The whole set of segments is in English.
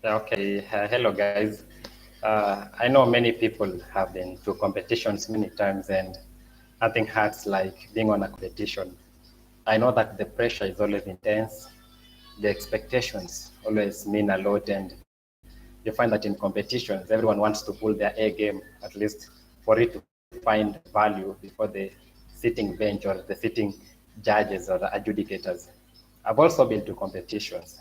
Okay, hello guys. I know many people have been to competitions many times, and nothing hurts like being on a competition. I know that the pressure is always intense, the expectations always mean a lot, and you find that in competitions, everyone wants to pull their A game, at least for it to find value before the sitting bench or the sitting judges or the adjudicators. I've also been to competitions.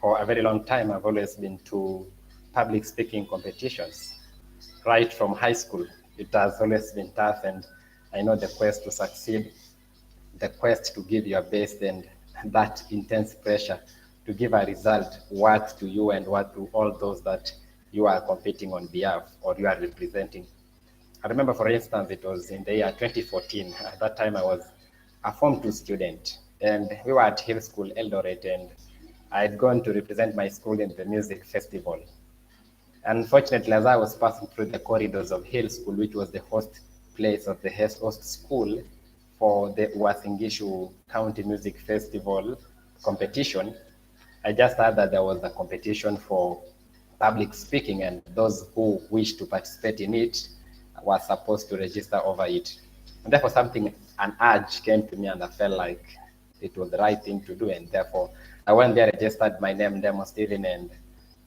For a very long time, I've always been to public speaking competitions. Right from high school, it has always been tough, and I know the quest to succeed, the quest to give your best, and that intense pressure to give a result worth to you and worth to all those that you are competing on behalf or you are representing. I remember, for instance, it was in the year 2014. At that time, I was a Form 2 student, and we were at Hill School, Eldoret, and I had gone to represent my school in the music festival. Unfortunately, as I was passing through the corridors of Hill School, which was the host place of the host school for the Uasin Gishu County Music Festival competition, I just heard that there was a competition for public speaking, and those who wished to participate in it were supposed to register over it. And therefore, an urge came to me, and I felt like it was the right thing to do. And therefore, I went there, registered my name, Demo Stephen, and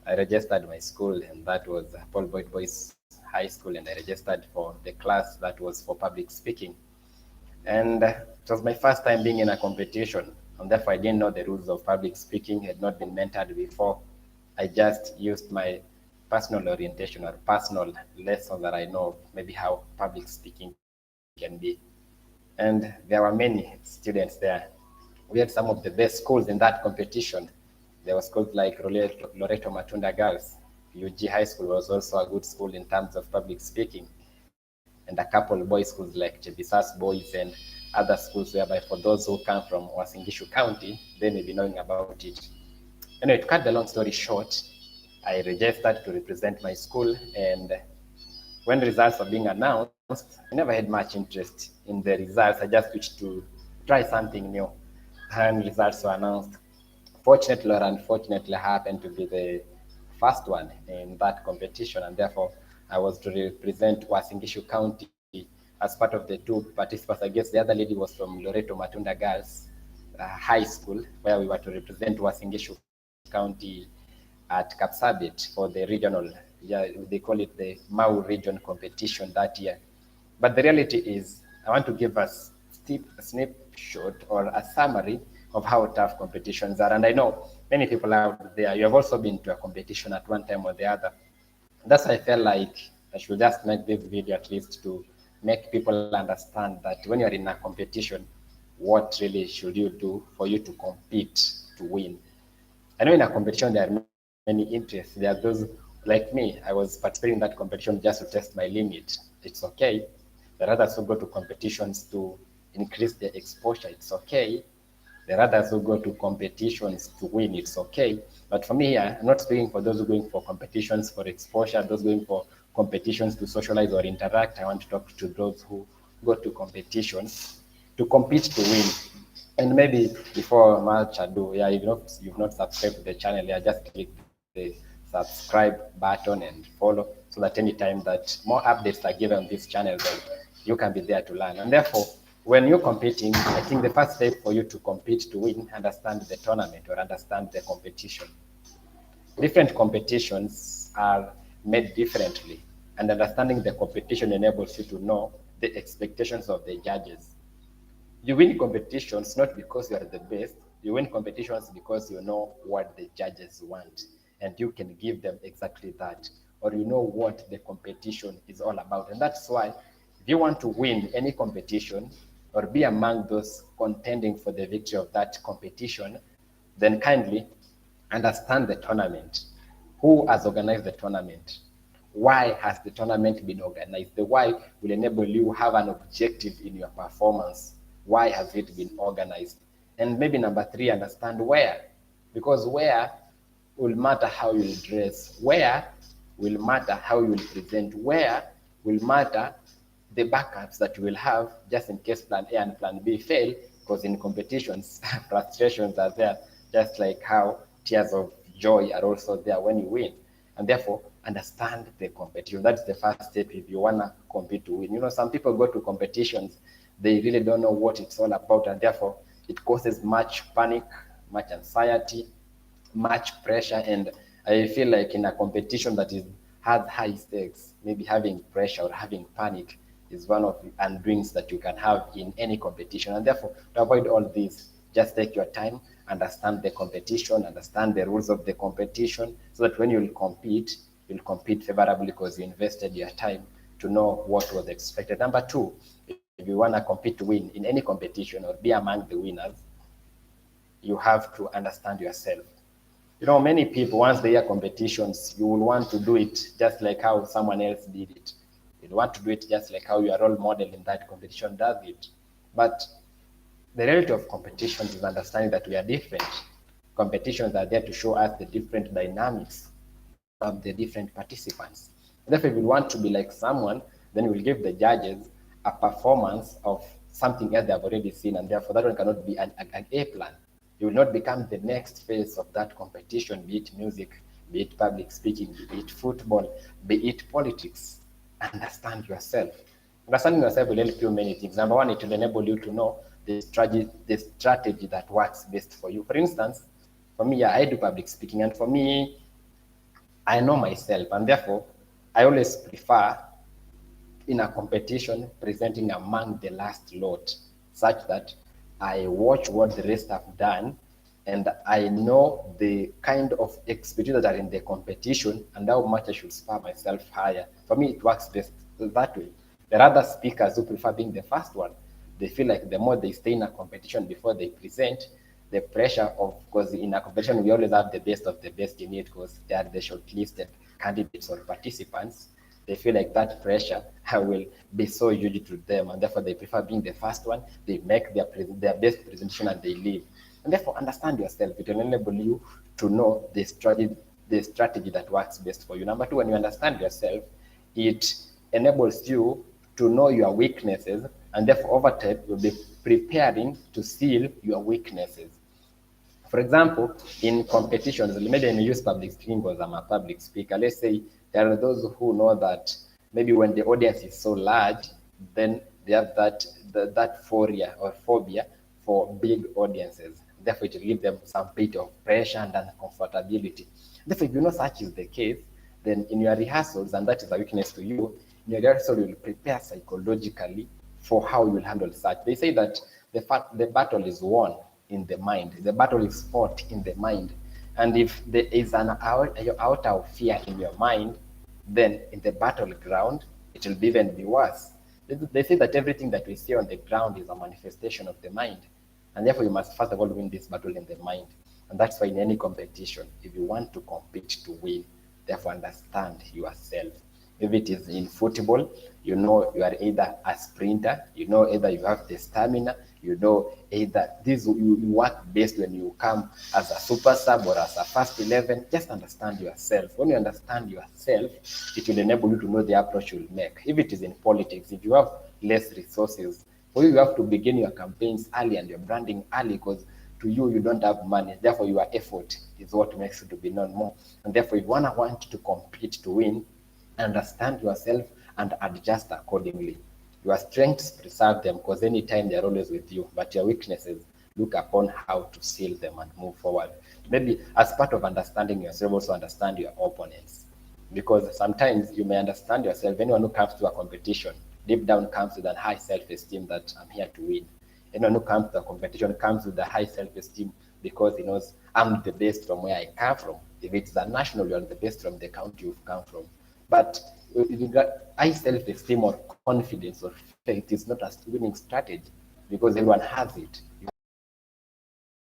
I registered my school, and that was Paul Boyd Boys High School, and I registered for the class that was for public speaking. And it was my first time being in a competition, and therefore I didn't know the rules of public speaking, had not been mentored before. I just used my personal orientation or personal lessons that I know, maybe how public speaking can be. And there were many students there. We had some of the best schools in that competition. There were schools like Loreto Matunda Girls. UG High School was also a good school in terms of public speaking. And a couple of boys schools like Chebisas Boys and other schools whereby for those who come from Uasin Gishu County, they may be knowing about it. Anyway, to cut the long story short, I registered to represent my school, and when results were being announced, I never had much interest in the results. I just wished to try something new. And results were announced. Fortunately or unfortunately, I happened to be the first one in that competition, and therefore I was to represent Uasin Gishu County as part of the two participants. I guess the other lady was from Loreto Matunda Girls High School, where we were to represent Uasin Gishu County at Kapsabet for the regional, they call it the Mau region competition that year. But the reality is, I want to give us a snapshot or a summary of how tough competitions are. And I know many people out there, you have also been to a competition at one time or the other. That's why I felt like I should just make this video at least to make people understand that when you're in a competition, what really should you do for you to compete to win. I know in a competition there are many interests. There are those like me. I was participating in that competition just to test my limit. It's okay. There are others who go to competitions to increase their exposure. It's okay. There are others who go to competitions to win. It's okay. But for me, I'm not speaking for those who are going for competitions for exposure, those going for competitions to socialize or interact. I want to talk to those who go to competitions to compete to win. And maybe before much ado, yeah, you've not subscribed to the channel, yeah, just click the subscribe button and follow so that anytime that more updates are given on this channel, then you can be there to learn. And therefore, when you're competing, I think the first step for you to compete to win, understand the tournament or understand the competition. Different competitions are made differently, and understanding the competition enables you to know the expectations of the judges. You win competitions not because you are the best. You win competitions because you know what the judges want, and you can give them exactly that, or you know what the competition is all about. And that's why if you want to win any competition or be among those contending for the victory of that competition, then kindly understand the tournament. Who has organized the tournament? Why has the tournament been organized? The why will enable you have an objective in your performance. Why has it been organized? And maybe number three, understand where. Because where will matter how you dress. Where will matter how you will present. Where will matter the backups that you will have just in case plan A and plan B fail, because in competitions, frustrations are there, just like how tears of joy are also there when you win. And therefore, understand the competition. That's the first step if you want to compete to win. You know, some people go to competitions, they really don't know what it's all about, and therefore it causes much panic, much anxiety, much pressure. And I feel like in a competition that has high stakes, maybe having pressure or having panic is one of the undoings that you can have in any competition. And therefore, to avoid all this, just take your time, understand the competition, understand the rules of the competition, so that when you'll compete favorably because you invested your time to know what was expected. Number two, if you want to compete to win in any competition or be among the winners, you have to understand yourself. You know, many people, once they hear competitions, you will want to do it just like how someone else did it. You want to do it just like how your role model in that competition does it. But the reality of competitions is understanding that we are different. Competitions are there to show us the different dynamics of the different participants. Therefore, if you want to be like someone, then you will give the judges a performance of something else they have already seen, and therefore that one cannot be an A plan. You will not become the next phase of that competition, be it music, be it public speaking, be it football, be it politics. Understand yourself. Understanding yourself will help you many things. Number one, it will enable you to know the strategy that works best for you. For instance, for me, I do public speaking, and for me, I know myself, and therefore, I always prefer in a competition presenting among the last lot, such that I watch what the rest have done, and I know the kind of expertise that are in the competition and how much I should spur myself higher. For me, it works best that way. There are other speakers who prefer being the first one. They feel like the more they stay in a competition before they present, the pressure of, because in a competition we always have the best of the best in it because they are the shortlisted candidates or participants. They feel like that pressure will be so huge to them, and therefore they prefer being the first one. They make their best presentation and they leave. And therefore, understand yourself. It will enable you to know the strategy that works best for you. Number two, when you understand yourself, it enables you to know your weaknesses, and therefore over time you'll be preparing to seal your weaknesses. For example, in competitions, maybe when you use public speaking because I'm a public speaker, let's say there are those who know that maybe when the audience is so large, then they have that phobia for big audiences. Therefore, it will give them some bit of pressure and uncomfortability. Therefore, if you know such is the case, then in your rehearsals, and that is a weakness to you, in your rehearsal, you will prepare psychologically for how you will handle such. They say that the battle is won in the mind. The battle is fought in the mind. And if there is an out of fear in your mind, then in the battleground, it will even be worse. They say that everything that we see on the ground is a manifestation of the mind. And therefore, you must first of all win this battle in the mind. And that's why in any competition, if you want to compete to win, therefore understand yourself. If it is in football, you know you are either a sprinter, you know either you have the stamina, you know either you work best when you come as a super sub or as a first 11. Just understand yourself. When you understand yourself, it will enable you to know the approach you'll make. If it is in politics, if you have less resources, for you have to begin your campaigns early and your branding early because to you, you don't have money. Therefore, your effort is what makes you to be known more. And therefore, if you want to compete to win, understand yourself and adjust accordingly. Your strengths, preserve them because anytime they're always with you, but your weaknesses, look upon how to seal them and move forward. Maybe as part of understanding yourself, also understand your opponents. Because sometimes you may understand yourself. Anyone who comes to a competition, deep down comes with a high self-esteem that I'm here to win. Anyone who comes to a competition comes with a high self-esteem because he knows I'm the best from where I come from. If it's a national, you're the best from the country you've come from. But if you got high self-esteem or confidence or faith, it is not a winning strategy because everyone has it. You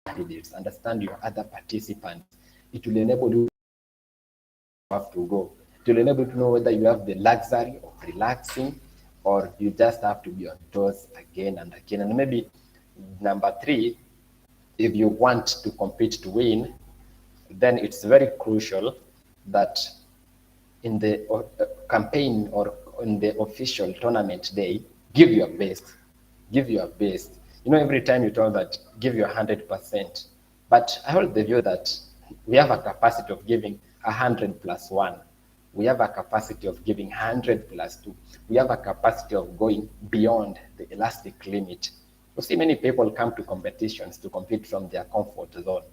candidates, understand your other participants. It will enable you to have to go. It will enable you to know whether you have the luxury of relaxing or you just have to be on toes again and again. And maybe number three, if you want to compete to win, then it's very crucial that in the campaign or on the official tournament day, give your best. Give your best. You know, every time you tell that, give your 100%. But I hold the view that We have a capacity of giving 100 plus 1. We have a capacity of giving 100 plus 2. We have a capacity of going beyond the elastic limit. You see, many people come to competitions to compete from their comfort zone.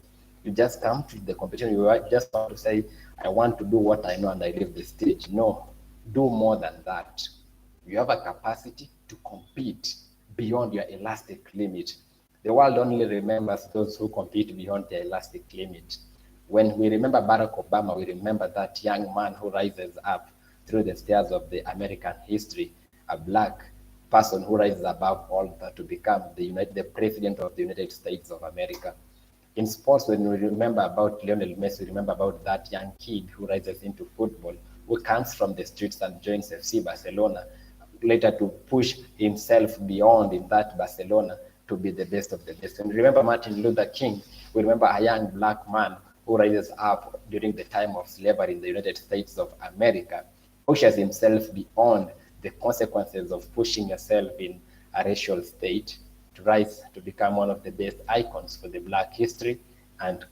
You just come to the competition, you just want to say, I want to do what I know and I leave the stage. No, do more than that. You have a capacity to compete beyond your elastic limit. The world only remembers those who compete beyond their elastic limit. When we remember Barack Obama, we remember that young man who rises up through the stairs of the American history, a black person who rises above all that to become the president of the United States of America. In sports, when we remember about Lionel Messi, we remember about that young kid who rises into football, who comes from the streets and joins FC Barcelona, later to push himself beyond in that Barcelona to be the best of the best. And remember Martin Luther King, we remember a young black man who rises up during the time of slavery in the United States of America, pushes himself beyond the consequences of pushing yourself in a racial state to rise to become one of the best icons for the Black history and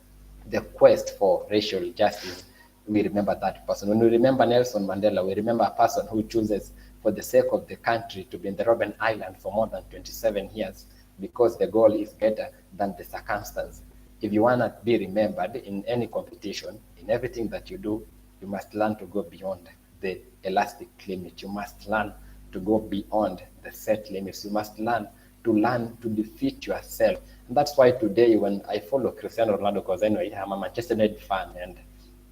the quest for racial justice. We remember that person. When we remember Nelson Mandela, we remember a person who chooses for the sake of the country to be in the Robben Island for more than 27 years because the goal is better than the circumstance. If you want to be remembered in any competition, in everything that you do, you must learn to go beyond the elastic limit. You must learn to go beyond the set limits. You must learn to defeat yourself. And that's why today when I follow Cristiano Ronaldo, because anyway, I'm a Manchester United fan and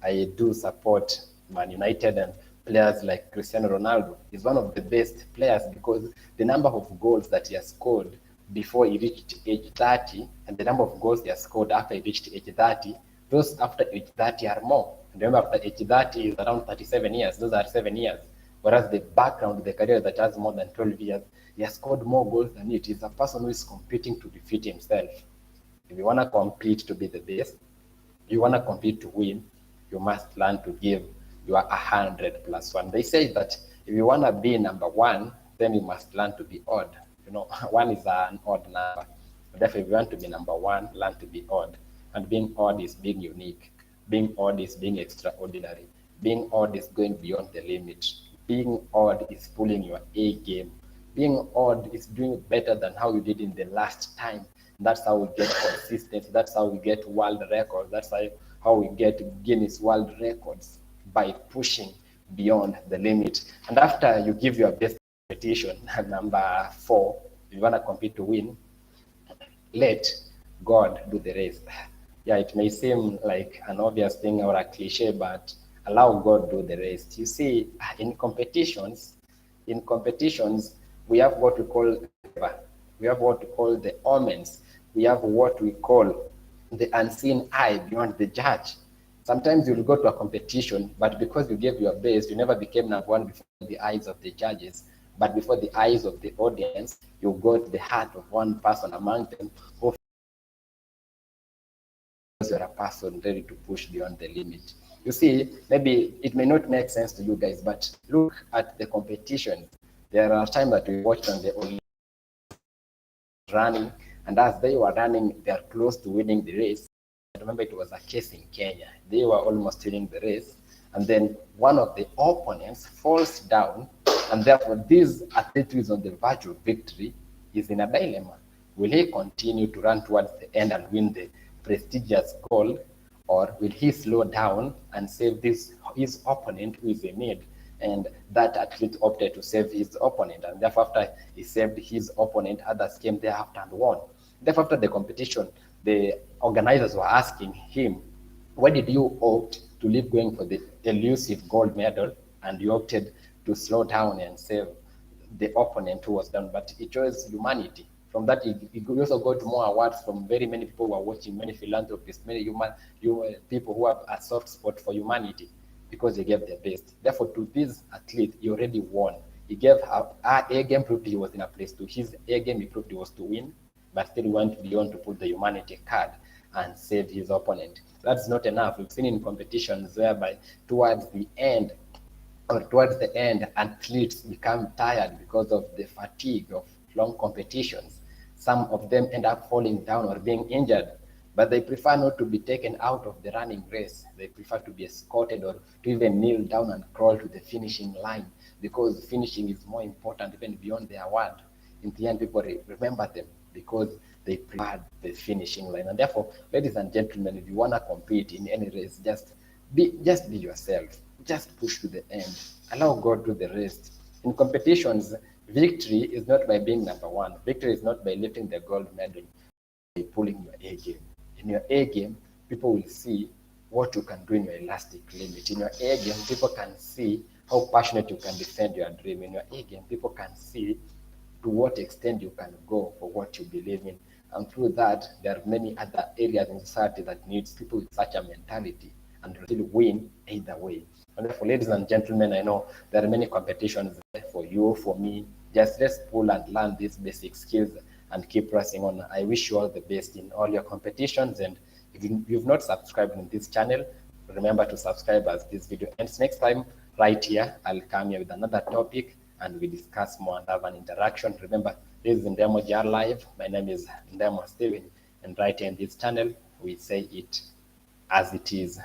I do support Man United, and players like Cristiano Ronaldo is one of the best players because the number of goals that he has scored before he reached age 30 and the number of goals he has scored after he reached age 30, those after age 30 are more. And remember, after age 30 is around 37 years. Those are 7 years. Whereas the background, the career that has more than 12 years, he has scored more goals than it. He's a person who is competing to defeat himself. If you want to compete to be the best, you want to compete to win, you must learn to give your 100 plus 1. They say that if you want to be number 1, then you must learn to be odd. You know, 1 is an odd number. Therefore, if you want to be number 1, learn to be odd. And being odd is being unique. Being odd is being extraordinary. Being odd is going beyond the limit. Being odd is pulling your A game. Being odd is doing better than how you did in the last time. That's how we get consistency. That's how we get world records. That's how we get Guinness World Records, by pushing beyond the limit. And after you give your best competition, number 4, if you want to compete to win, let God do the rest. Yeah, it may seem like an obvious thing or a cliche, but allow God do the rest. You see, in competitions, we have what we call the omens. We have what we call the unseen eye beyond the judge. Sometimes you'll go to a competition, but because you gave your best, you never became number 1 before the eyes of the judges, but before the eyes of the audience, you got the heart of one person among them who you're a person ready to push beyond the limit. You see, maybe it may not make sense to you guys, but look at the competition. There are times that we watched on the Olympics running, and as they were running, they are close to winning the race. I remember it was a case in Kenya. They were almost winning the race, and then one of the opponents falls down, and therefore this athlete who is on the verge of victory is in a dilemma. Will he continue to run towards the end and win the prestigious goal, or will he slow down and save his opponent who is in need? And that athlete opted to save his opponent, and therefore after he saved his opponent, others came thereafter and won. Therefore after the competition, the organizers were asking him, why did you opt to leave going for the elusive gold medal and you opted to slow down and save the opponent who was down? But he chose humanity. From that, he also got more awards from very many people who are watching, many philanthropists, many people who have a soft spot for humanity, because he gave their best. Therefore, to this athlete, he already won. He gave our A game, proved he was in a place to. His A game, he proved he was to win, but still went beyond to put the humanity card and save his opponent. That's not enough. We've seen in competitions whereby towards the end, athletes become tired because of the fatigue of long competitions. Some of them end up falling down or being injured. but they prefer not to be taken out of the running race. They prefer to be escorted or to even kneel down and crawl to the finishing line, because finishing is more important even beyond the award. In the end, people remember them because they prepared the finishing line. And therefore, ladies and gentlemen, if you want to compete in any race, just be yourself. Just push to the end. Allow God to do the rest. In competitions, victory is not by being number one. Victory is not by lifting the gold medal, by pulling your A game. In your A game, people will see what you can do in your elastic limit. In your A game, people can see how passionate you can defend your dream. In your A game, people can see to what extent you can go for what you believe in. And through that, there are many other areas in society that needs people with such a mentality and still win either way. And therefore, ladies and gentlemen, I know there are many competitions for you, for me. Just let's pull and learn these basic skills and keep pressing on. I wish you all the best in all your competitions. And if you've not subscribed in this channel, remember to subscribe as this video ends. Next time, right here, I'll come here with another topic and we discuss more and have an interaction. Remember, this is Ndemo JR Live. My name is Ndemo Steven, and right here in this channel, we say it as it is.